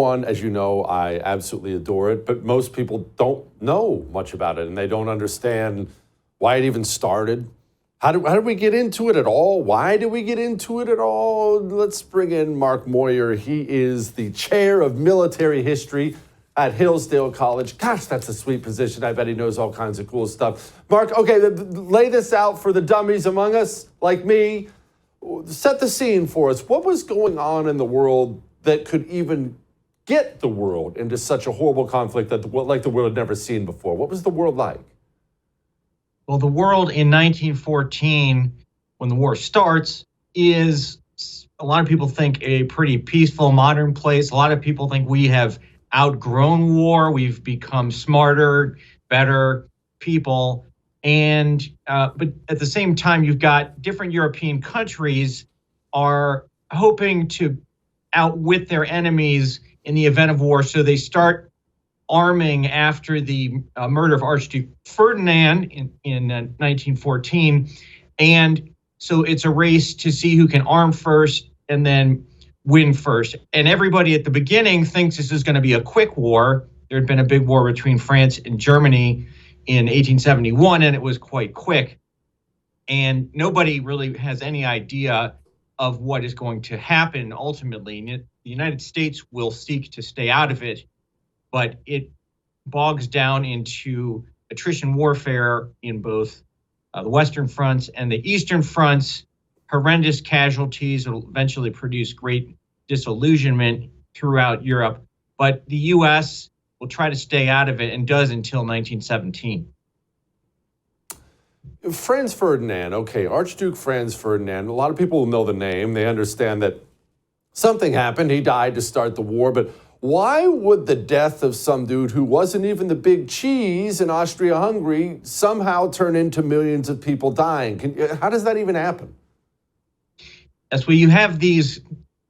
one, as you know, I absolutely adore it, but most people don't know much about it, and they don't understand why it even started. How did we get into it at all? Why did we get into it at all? Let's bring in Mark Moyar. He is the chair of military history at Hillsdale College. Gosh, that's a sweet position. I bet he knows all kinds of cool stuff. Mark, okay, lay this out for the dummies among us, like me. Set the scene for us. What was going on in the world that could even get the world into such a horrible conflict that like the world had never seen before? What was the world like? Well, the world in 1914, when the war starts, is, a lot of people think, a pretty peaceful, modern place. A lot of people think we have outgrown war. We've become smarter, better people. And but at the same time, you've got different European countries are hoping to outwit their enemies in the event of war. So they start arming after the murder of Archduke Ferdinand in 1914. And so it's a race to see who can arm first and then win first. And everybody at the beginning thinks this is going to be a quick war. There had been a big war between France and Germany in 1871, and it was quite quick. And nobody really has any idea of what is going to happen ultimately. And the United States will seek to stay out of it, but it bogs down into attrition warfare in both the Western fronts and the Eastern fronts, horrendous casualties that will eventually produce great disillusionment throughout Europe. But the U.S. will try to stay out of it and does until 1917. Franz Ferdinand, okay, Archduke Franz Ferdinand. A lot of people know the name. They understand that something happened. He died to start the war. But why would the death of some dude who wasn't even the big cheese in Austria-Hungary somehow turn into millions of people dying? How does that even happen? Yes, well, you have these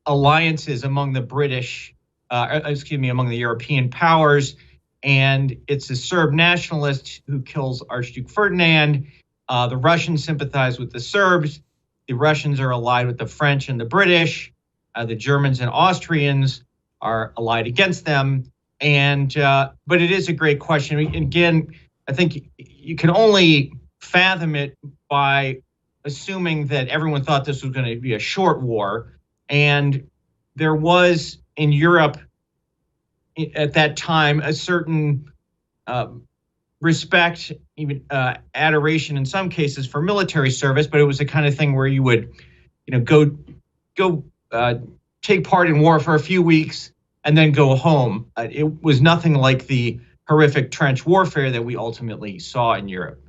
alliances among the British, among the European powers, and it's a Serb nationalist who kills Archduke Ferdinand. The Russians sympathize with the Serbs. The Russians are allied with the French and the British. The Germans and Austrians are allied against them. And but it is a great question. Again, I think you can only fathom it by assuming that everyone thought this was going to be a short war. And there was in Europe at that time a certain respect, even adoration in some cases for military service, but it was the kind of thing where you would, go take part in war for a few weeks and then go home. It was nothing like the horrific trench warfare that we ultimately saw in Europe.